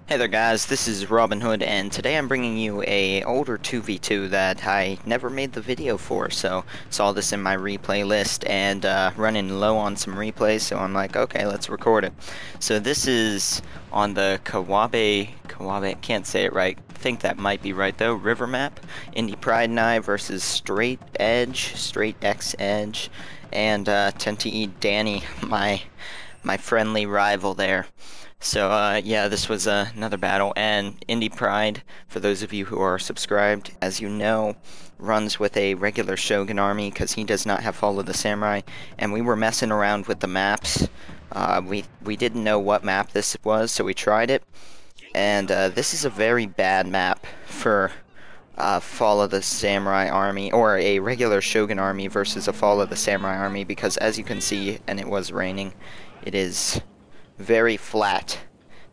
Hey there guys, this is Robin Hood, and today I'm bringing you a older 2v2 that I never made the video for, so saw this in my replay list and running low on some replays, so I'm like, okay, let's record it. So this is on the Kawabe, can't say it right, think that might be right though, river map, IndyPride and I versus Straight X Edge, and Tenti Danny, my friendly rival there. So, yeah, this was another battle, and IndyPride, for those of you who are subscribed, as you know, runs with a regular Shogun army, because he does not have Fall of the Samurai, and we were messing around with the maps. We didn't know what map this was, so we tried it, and this is a very bad map for Fall of the Samurai army, or a regular Shogun army versus a Fall of the Samurai army, because as you can see, and it was raining, it is very flat.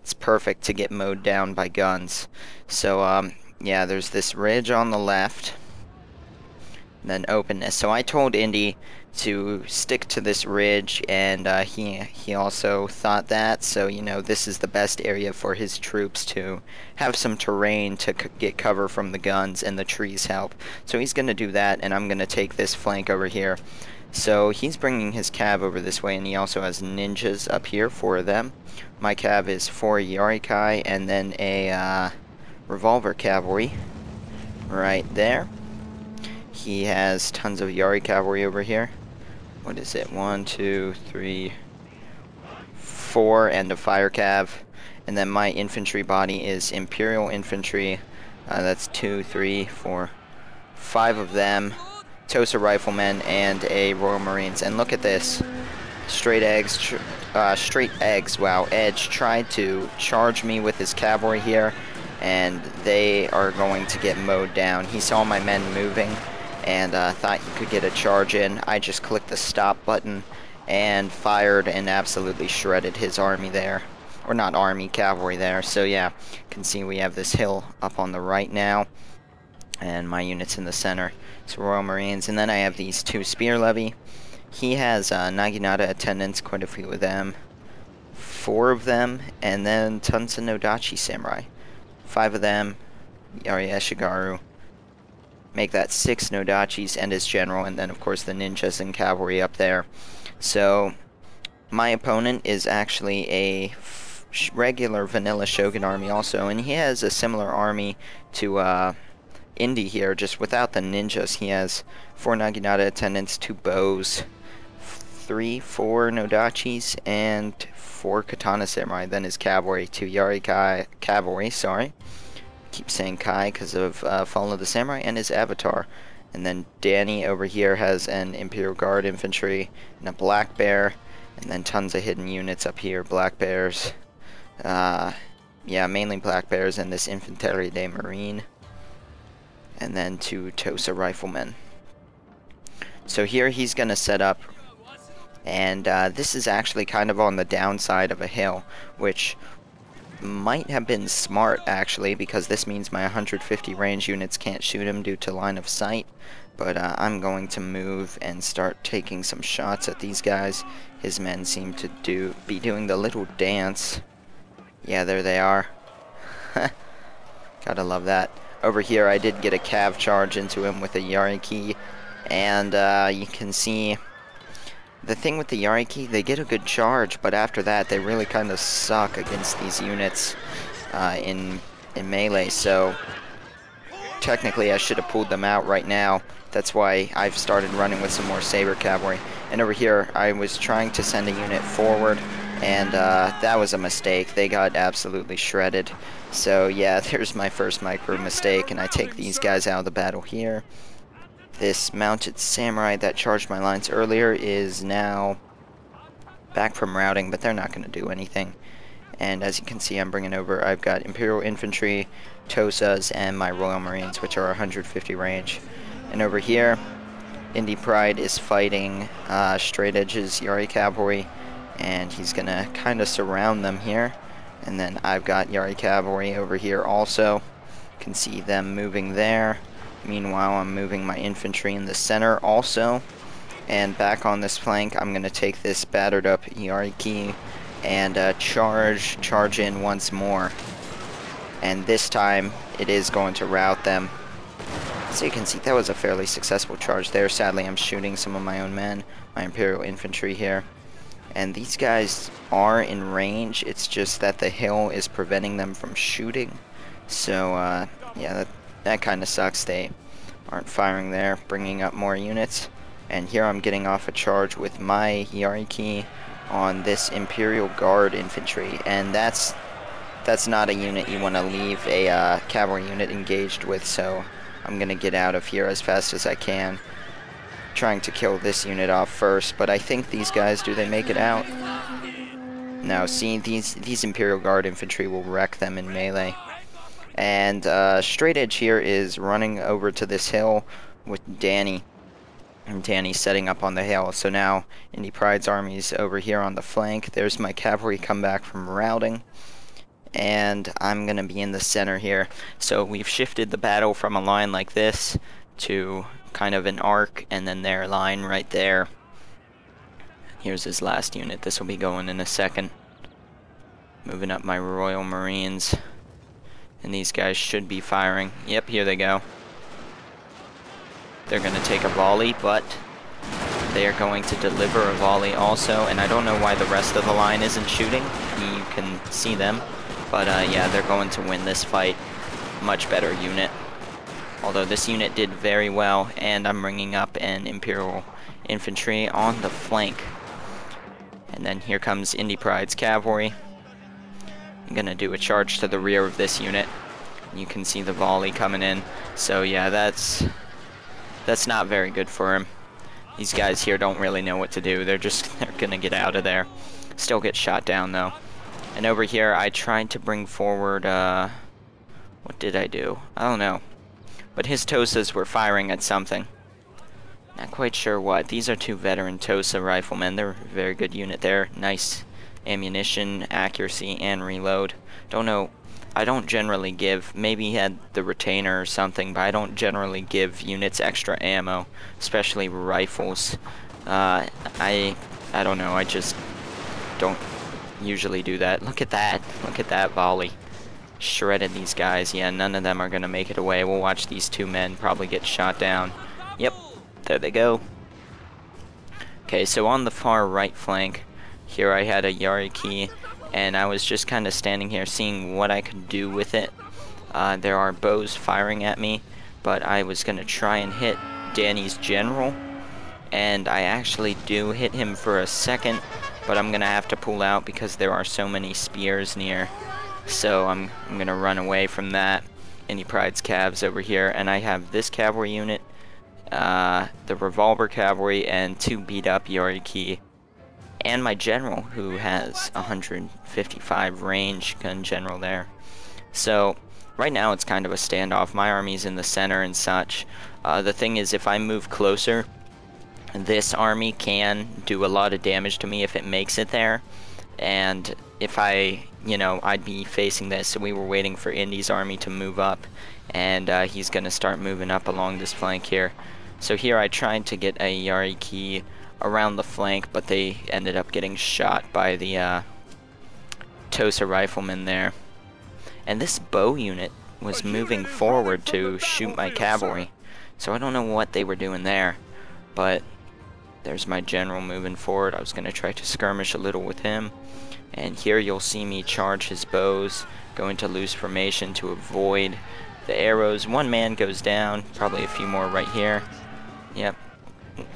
It's perfect to get mowed down by guns. So, yeah, there's this ridge on the left, and then openness. So I told Indy to stick to this ridge, and he also thought that. So, you know, this is the best area for his troops to have some terrain to get cover from the guns, and the trees help. So he's going to do that, and I'm going to take this flank over here. So he's bringing his cav over this way, and he also has ninjas up here, 4 of them. My cav is 4 Yarikai, and then a revolver cavalry right there. He has tons of Yari cavalry over here. What is it? 1, 2, 3, 4, and a fire cav. And then my infantry body is Imperial infantry. That's 2, 3, 4, 5 of them. Tosa riflemen and a Royal Marines. And look at this. Straight Eggs, wow, Edge tried to charge me with his cavalry here, and they are going to get mowed down. He saw my men moving and thought he could get a charge in. I just clicked the stop button and fired and absolutely shredded his army there. Or not army, cavalry there. So yeah, you can see we have this hill up on the right now, and my unit's in the center. So Royal Marines, and then I have these 2 spear levy. He has Naginata attendants, quite a few of them. 4 of them, and then tons of Nodachi samurai. 5 of them, Yari Eshigaru. Make that 6 Nodachis and his general, and then of course the ninjas and cavalry up there. So my opponent is actually a regular vanilla Shogun army also, and he has a similar army to Indy here, just without the ninjas. He has 4 Naginata attendants, 2 bows, 3, 4 Nodachis, and 4 Katana Samurai. Then his cavalry, 2 Yari cavalry, sorry. Keep saying Kai because of Fall of the Samurai, and his avatar. And then Danny over here has an Imperial Guard infantry and a Black Bear, and then tons of hidden units up here, Black Bears. Yeah, mainly Black Bears and this Infanterie de Marine. And then 2 Tosa riflemen. So here he's going to set up, and this is actually kind of on the downside of a hill, which might have been smart actually, because this means my 150 range units can't shoot him due to line of sight. But I'm going to move and start taking some shots at these guys. His men seem to be doing the little dance. Yeah, there they are. Gotta love that. Over here I did get a cav charge into him with a Yariki, and you can see the thing with the Yariki, they get a good charge, but after that they really kind of suck against these units in melee. So technically I should have pulled them out right now. That's why I've started running with some more saber cavalry. And over here I was trying to send a unit forward, and that was a mistake. They got absolutely shredded. So yeah, there's my first micro mistake, and I take these guys out of the battle here. This mounted samurai that charged my lines earlier is now back from routing, but they're not going to do anything. And as you can see, I'm bringing over, I've got Imperial Infantry, Tosas, and my Royal Marines, which are 150 range. And over here, IndyPride is fighting Straight Edge's Yari Cavalry, and he's going to kind of surround them here. And then I've got Yari Cavalry over here also. You can see them moving there. Meanwhile, I'm moving my infantry in the center also. And back on this flank, I'm going to take this battered up Yariki and charge in once more. and this time it is going to rout them. So you can see that was a fairly successful charge there. Sadly, I'm shooting some of my own men, my Imperial infantry here. And these guys are in range, it's just that the hill is preventing them from shooting. So, yeah, that kind of sucks. They aren't firing there, bringing up more units. And here I'm getting off a charge with my Yariki on this Imperial Guard infantry. And that's not a unit you want to leave a cavalry unit engaged with, so I'm going to get out of here as fast as I can, trying to kill this unit off first. But I think these guys, do they make it out? No, see, these Imperial Guard infantry will wreck them in melee. And Straight Edge here is running over to this hill with Danny. And Danny's setting up on the hill. So now IndyPride's army's over here on the flank. There's my cavalry come back from routing. And I'm going to be in the center here. So we've shifted the battle from a line like this to kind of an arc, and then their line right there. Here's his last unit. This will be going in a second. Moving up my Royal Marines. And these guys should be firing. Yep, here they go. They're going to take a volley, but they are going to deliver a volley also. And I don't know why the rest of the line isn't shooting. You can see them. But yeah, they're going to win this fight. Much better unit. Although this unit did very well, and I'm bringing up an Imperial infantry on the flank. And then here comes IndyPride's cavalry. I'm going to do a charge to the rear of this unit. You can see the volley coming in. So yeah, that's not very good for him. These guys here don't really know what to do. They're going to get out of there. Still get shot down though. And over here, I tried to bring forward, what did I do? I don't know. But his Tosas were firing at something. Not quite sure what. These are two veteran Tosa riflemen. They're a very good unit there. Nice ammunition, accuracy, and reload. Don't know. I don't generally give, maybe he had the retainer or something, but I don't generally give units extra ammo, especially rifles. I don't know. I just don't usually do that. Look at that. Look at that volley. Shredded these guys. Yeah, none of them are going to make it away. We'll watch these two men probably get shot down. Yep, there they go. Okay, so on the far right flank, here I had a Yariki, and I was just kind of standing here seeing what I could do with it. There are bows firing at me, but I was going to try and hit Danny's general, and I actually do hit him for a second, but I'm going to have to pull out because there are so many spears near. So I'm going to run away from that. IndyPride's Cavs over here, and I have this cavalry unit, the revolver cavalry, and two beat up Yariki, and my general, who has 155 range, gun general there. So right now it's kind of a standoff. My army's in the center and such. The thing is, if I move closer, this army can do a lot of damage to me if it makes it there. And if I'd be facing this, so we were waiting for Indy's army to move up, and he's going to start moving up along this flank here. So here I tried to get a Yariki around the flank, but they ended up getting shot by the Tosa riflemen there. And this bow unit was moving forward to shoot my cavalry, so I don't know what they were doing there, but there's my general moving forward. I was going to try to skirmish a little with him. And here you'll see me charge his bows, go into loose formation to avoid the arrows. One man goes down, probably a few more right here. Yep,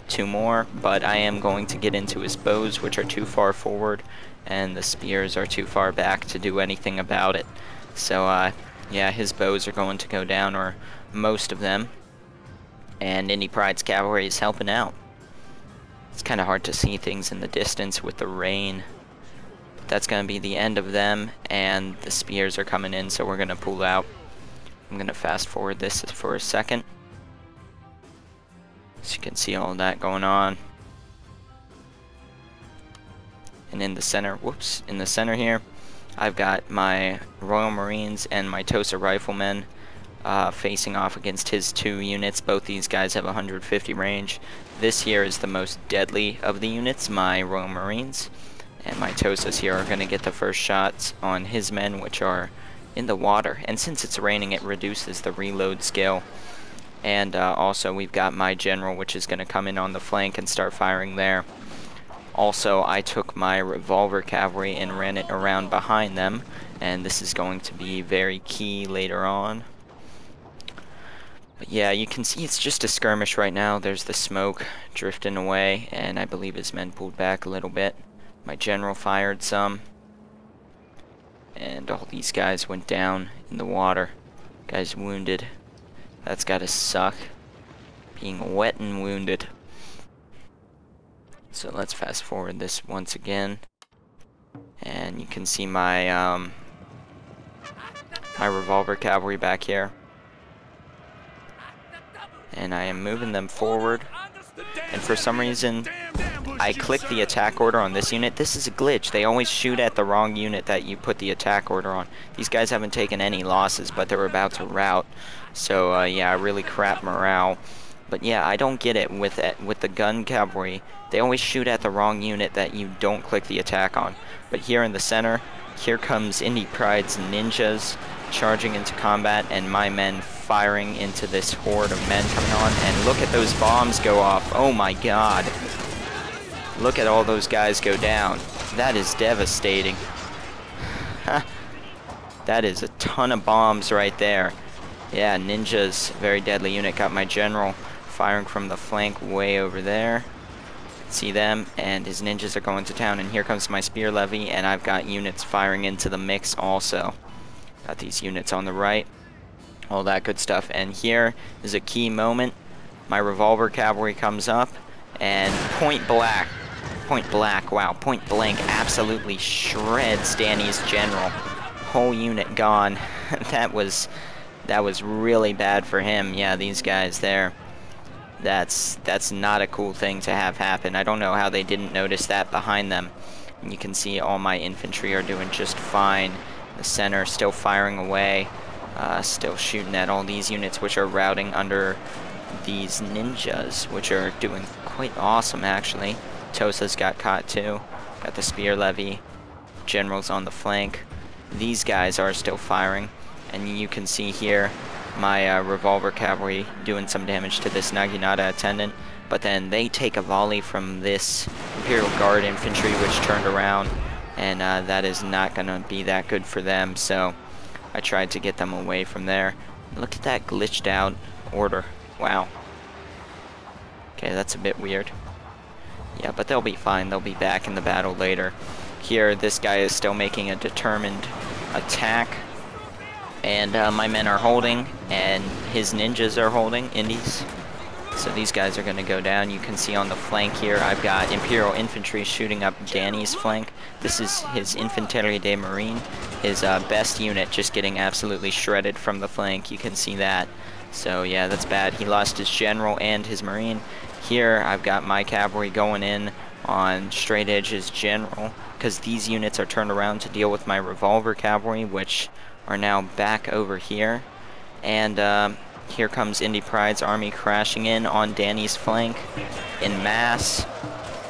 two more, but I am going to get into his bows, which are too far forward, and the spears are too far back to do anything about it. So, yeah, his bows are going to go down, or most of them, and IndyPride's cavalry is helping out. It's kind of hard to see things in the distance with the rain. That's going to be the end of them, and the spears are coming in, so we're going to pull out. I'm going to fast forward this for a second, so you can see all of that going on. And in the center, in the center here, I've got my Royal Marines and my Tosa Riflemen facing off against his two units. Both these guys have 150 range. This here is the most deadly of the units, my Royal Marines. And my Tosas here are going to get the first shots on his men, which are in the water. And since it's raining, it reduces the reload skill. And also we've got my general, which is going to come in on the flank and start firing there. Also, I took my revolver cavalry and ran it around behind them, and this is going to be very key later on. But yeah, you can see it's just a skirmish right now. There's the smoke drifting away, and I believe his men pulled back a little bit. My general fired some, and all these guys went down in the water. Guys wounded. That's gotta suck, being wet and wounded. So let's fast forward this once again, and you can see my my revolver cavalry back here, and I am moving them forward. And for some reason, I clicked the attack order on this unit. This is a glitch. They always shoot at the wrong unit that you put the attack order on. These guys haven't taken any losses, but they're about to rout. So yeah, really crap morale. But yeah, I don't get it with the gun cavalry. They always shoot at the wrong unit that you don't click the attack on. But here in the center, here comes IndyPride's ninjas charging into combat, and my men firing into this horde of men coming on. And look at those bombs go off. Oh my god. Look at all those guys go down. That is devastating. That is a ton of bombs right there. Yeah, ninjas, very deadly unit. Got my general firing from the flank way over there. See them, and his ninjas are going to town. And here comes my spear levy, and I've got units firing into the mix also. Got these units on the right, all that good stuff. And here is a key moment. My revolver cavalry comes up, and point blank, wow, point blank absolutely shreds Danny's general. Whole unit gone. That was really bad for him. Yeah, these guys there. That's not a cool thing to have happen. I don't know how they didn't notice that behind them. And you can see all my infantry are doing just fine. The center still firing away, still shooting at all these units which are routing under these ninjas, which are doing quite awesome actually. Tosa's got caught too. Got the spear levy. Generals on the flank. These guys are still firing, and you can see here my revolver cavalry doing some damage to this Naginata attendant, but then they take a volley from this Imperial Guard infantry which turned around, and that is not gonna be that good for them, so I tried to get them away from there. Look at that glitched out order. Wow. Okay, that's a bit weird. Yeah, but they'll be fine. They'll be back in the battle later. Here, this guy is still making a determined attack, and my men are holding, and his ninjas are holding, Indies. So these guys are going to go down. You can see on the flank here, I've got Imperial Infantry shooting up Danny's flank. This is his Infanterie de Marine, his best unit, just getting absolutely shredded from the flank. You can see that. So yeah, that's bad. He lost his general and his marine. Here, I've got my cavalry going in on Straight Edge's general, because these units are turned around to deal with my revolver cavalry, which are now back over here. And here comes IndyPride's army crashing in on Danny's flank in mass.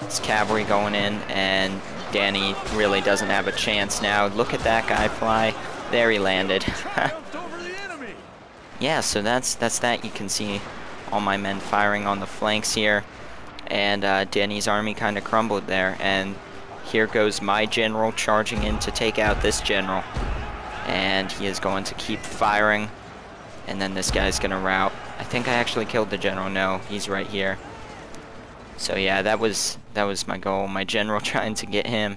His cavalry going in, and Danny really doesn't have a chance now. Look at that guy fly. There he landed. Yeah, so that's that. You can see all my men firing on the flanks here, and Danny's army kind of crumbled there. And here goes my general charging in to take out this general, and he is going to keep firing. And then this guy's gonna rout. I think I actually killed the general. No, he's right here. So yeah, that was my goal. My general trying to get him.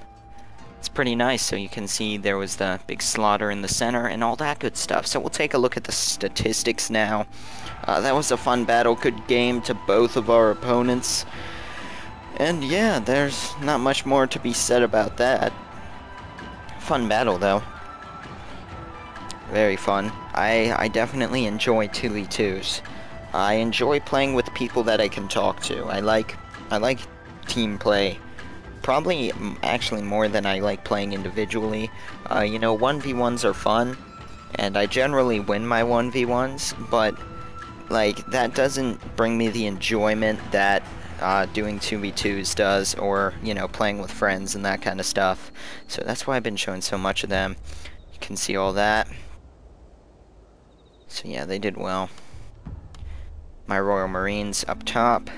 It's pretty nice. So you can see there was the big slaughter in the center and all that good stuff. So we'll take a look at the statistics now. That was a fun battle. Good game to both of our opponents. And yeah, there's not much more to be said about that. Fun battle though. Very fun. I definitely enjoy 2v2s. I enjoy playing with people that I can talk to. I like team play. Probably actually more than I like playing individually. You know, 1v1s are fun, and I generally win my 1v1s, but like that doesn't bring me the enjoyment that doing 2v2s does, or you know, playing with friends and that kind of stuff. So that's why I've been showing so much of them. You can see all that. So yeah, they did well. My Royal Marines up top,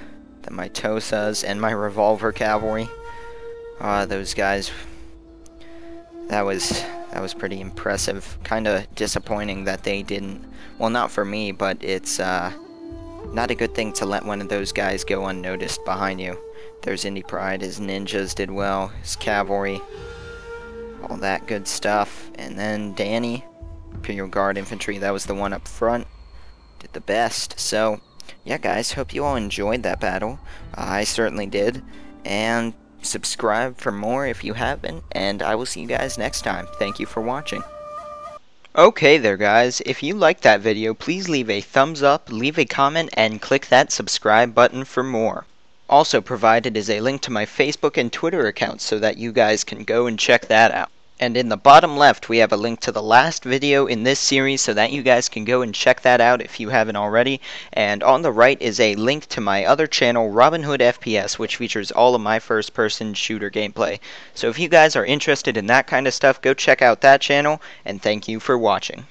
then my Tosas, and my Revolver Cavalry. Those guys, that was pretty impressive. Kind of disappointing that they didn't, well, not for me, but it's not a good thing to let one of those guys go unnoticed behind you. There's IndyPride, his ninjas did well, his cavalry, all that good stuff. And then Danny, Imperial Guard Infantry, that was the one up front, did the best. So, yeah guys, hope you all enjoyed that battle. I certainly did. And subscribe for more if you haven't, and I will see you guys next time. Thank you for watching. Okay there guys, if you liked that video, please leave a thumbs up, leave a comment, and click that subscribe button for more. Also provided is a link to my Facebook and Twitter accounts so that you guys can go and check that out. And in the bottom left we have a link to the last video in this series so that you guys can go and check that out if you haven't already. And on the right is a link to my other channel, Robin Hood FPS, which features all of my first person shooter gameplay. So if you guys are interested in that kind of stuff, go check out that channel, and thank you for watching.